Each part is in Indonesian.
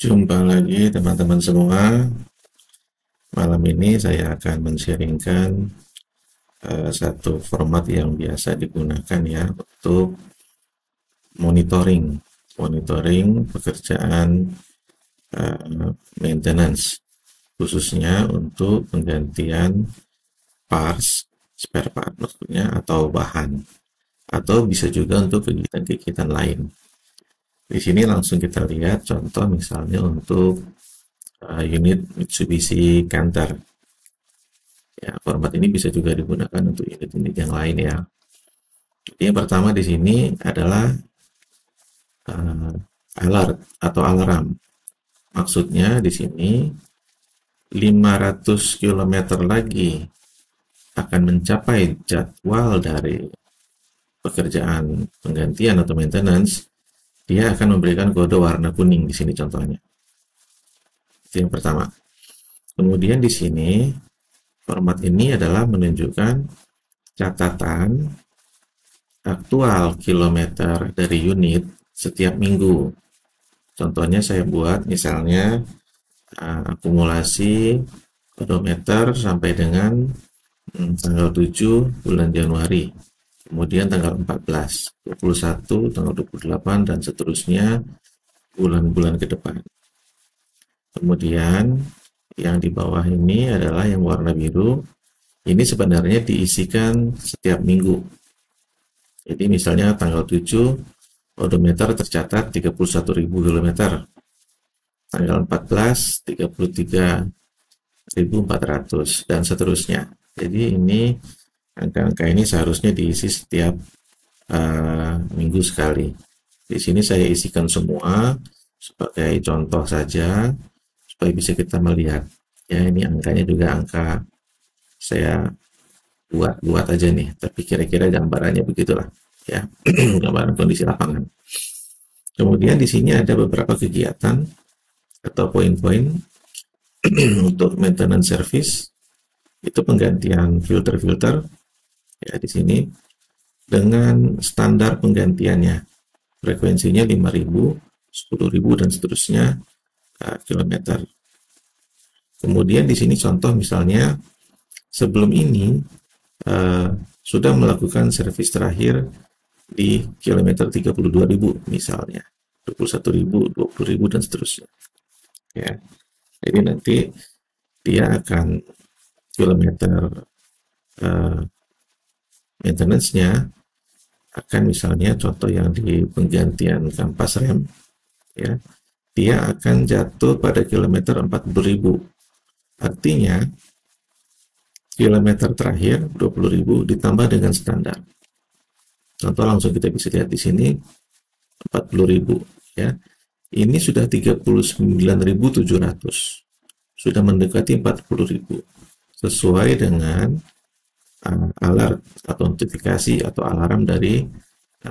Jumpa lagi teman-teman semua. Malam ini saya akan men-sharingkan satu format yang biasa digunakan ya untuk monitoring pekerjaan maintenance, khususnya untuk penggantian parts, spare part maksudnya, atau bahan, atau bisa juga untuk kegiatan-kegiatan lain. Di sini langsung kita lihat contoh misalnya untuk unit Mitsubishi Canter. Ya, format ini bisa juga digunakan untuk unit-unit yang lain ya. Jadi yang pertama di sini adalah alert atau alarm. Maksudnya di sini 500 km lagi akan mencapai jadwal dari pekerjaan penggantian atau maintenance, dia akan memberikan kode warna kuning di sini contohnya. Itu yang pertama. Kemudian di sini format ini adalah menunjukkan catatan aktual kilometer dari unit setiap minggu. Contohnya saya buat misalnya akumulasi odometer sampai dengan tanggal 7 bulan Januari. Kemudian tanggal 14, 21, tanggal 28, dan seterusnya bulan-bulan ke depan. Kemudian yang di bawah ini adalah yang warna biru. Ini sebenarnya diisikan setiap minggu. Jadi misalnya tanggal 7, odometer tercatat 31.000 km. Tanggal 14, 33.400, dan seterusnya. Jadi ini angka-angka ini seharusnya diisi setiap minggu sekali. Di sini saya isikan semua sebagai contoh saja supaya bisa kita melihat. Ya, ini angkanya juga angka saya buat aja nih, tapi kira-kira gambarannya begitulah ya. Gambaran kondisi lapangan. Kemudian di sini ada beberapa kegiatan atau poin-poin untuk maintenance service. Itu penggantian filter-filter ya di sini dengan standar penggantiannya, frekuensinya 5.000, 10.000, dan seterusnya kilometer. Kemudian di sini contoh misalnya sebelum ini sudah melakukan servis terakhir di kilometer 32.000 misalnya, 21.000, 20.000, dan seterusnya. Ya, jadi nanti dia akan kilometer maintenance-nya akan misalnya contoh yang di penggantian kampas rem ya, dia akan jatuh pada kilometer 40.000. Artinya kilometer terakhir 20.000 ditambah dengan standar. Contoh langsung kita bisa lihat di sini 40.000 ya. Ini sudah 39.700. Sudah mendekati 40.000. Sesuai dengan alert atau notifikasi atau alarm dari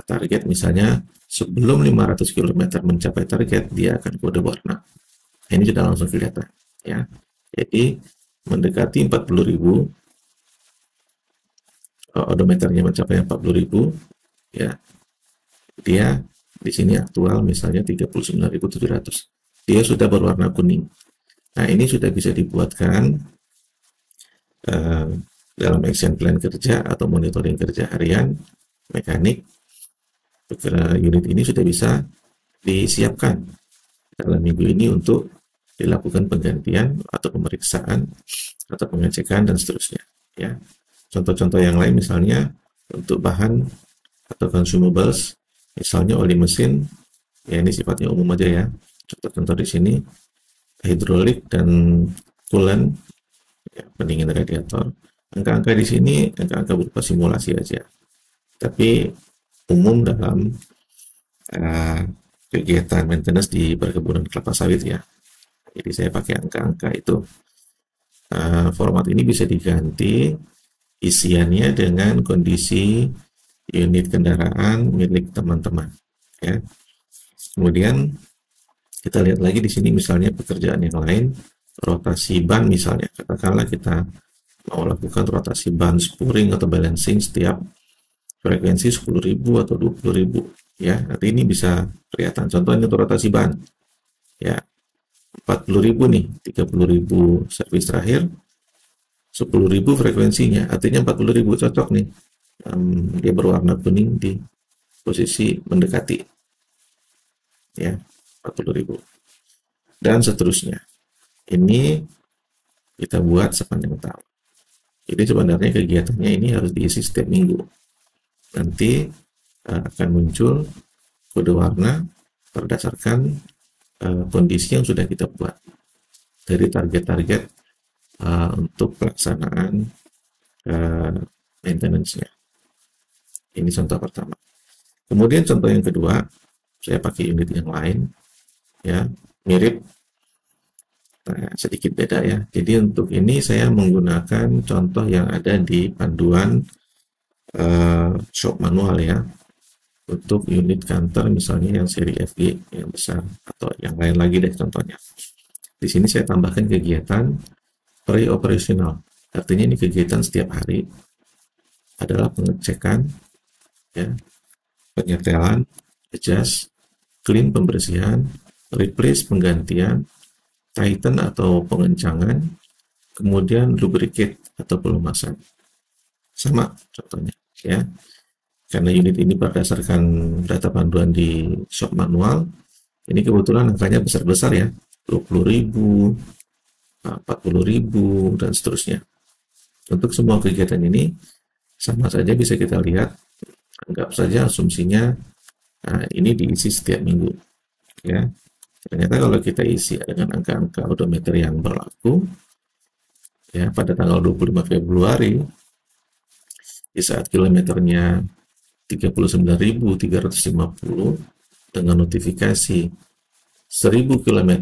target, misalnya sebelum 500 km mencapai target dia akan kode warna. Ini sudah langsung kelihatan ya. Jadi mendekati 40.000, odometernya mencapai 40.000 ya. Dia di sini aktual misalnya 39.700. Dia sudah berwarna kuning. Nah, ini sudah bisa dibuatkan dalam action plan kerja atau monitoring kerja harian mekanik. Unit ini sudah bisa disiapkan dalam minggu ini untuk dilakukan penggantian atau pemeriksaan atau pengecekan dan seterusnya ya. Contoh-contoh yang lain misalnya untuk bahan atau consumables, misalnya oli mesin ya, ini sifatnya umum aja ya. Contoh-contoh di sini hidrolik dan coolant ya, pendingin radiator. Angka-angka di sini angka-angka berupa simulasi aja, tapi umum dalam kegiatan maintenance di perkebunan kelapa sawit ya. Jadi saya pakai angka-angka itu. Format ini bisa diganti isiannya dengan kondisi unit kendaraan milik teman-teman ya. Kemudian kita lihat lagi di sini misalnya pekerjaan yang lain, rotasi ban misalnya. Katakanlah kita mau lakukan rotasi ban spuring atau balancing setiap frekuensi 10.000 atau 20.000 ya. Nanti ini bisa kelihatan contohnya untuk rotasi ban ya. 40.000 nih, 30.000 servis terakhir, 10.000 frekuensinya, artinya 40.000 cocok nih. Dia berwarna kuning di posisi mendekati, ya, 40.000. Dan seterusnya. Ini kita buat sepanjang tahun. Jadi sebenarnya kegiatannya ini harus diisi setiap minggu. Nanti akan muncul kode warna berdasarkan kondisi yang sudah kita buat dari target-target untuk pelaksanaan maintenance-nya. Ini contoh pertama. Kemudian contoh yang kedua, saya pakai unit yang lain, ya, mirip, sedikit beda ya. Jadi untuk ini saya menggunakan contoh yang ada di panduan shop manual ya. Untuk unit kantor misalnya yang seri FG yang besar atau yang lain lagi deh contohnya. Di sini saya tambahkan kegiatan pre-operational. Artinya ini kegiatan setiap hari adalah pengecekan, ya, penyetelan, adjust, clean pembersihan, replace penggantian, tighten atau pengencangan, kemudian lubricate atau pelumasan. Sama contohnya, ya. Karena unit ini berdasarkan data panduan di shop manual, ini kebetulan angkanya besar-besar ya, 20.000, 40.000, dan seterusnya. Untuk semua kegiatan ini, sama saja bisa kita lihat, anggap saja asumsinya ini diisi setiap minggu. Ya. Ternyata kalau kita isi dengan angka-angka odometer yang berlaku, ya, pada tanggal 25 Februari, di saat kilometernya 39.350 dengan notifikasi 1.000 km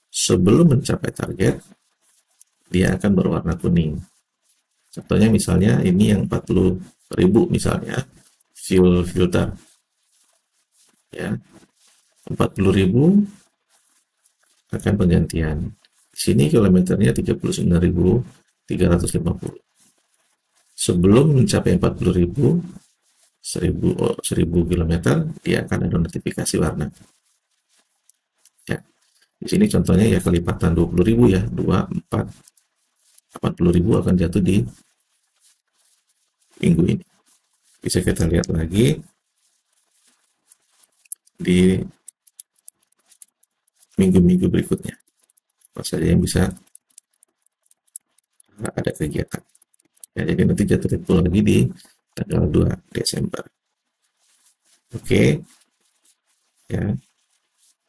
sebelum mencapai target, dia akan berwarna kuning. Contohnya misalnya ini yang 40.000 misalnya, fuel filter. Ya, 40.000 akan penggantian. Di sini kilometernya 39.350. Sebelum mencapai 40.000, 1.000 km, dia akan ada notifikasi warna. Ya, di sini contohnya ya kelipatan 20.000 ya, 24, 80.000 akan jatuh di minggu ini. Bisa kita lihat lagi di minggu-minggu berikutnya. Apa saja yang bisa ada kegiatan. Ya, jadi nanti jatuh tempo lagi di tanggal 2 Desember. Oke. Ya.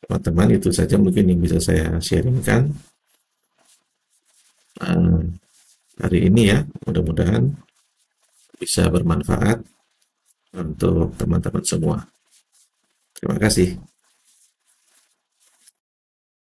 Teman-teman, itu saja mungkin yang bisa saya sharingkan hari ini ya. Mudah-mudahan bisa bermanfaat untuk teman-teman semua. Terima kasih.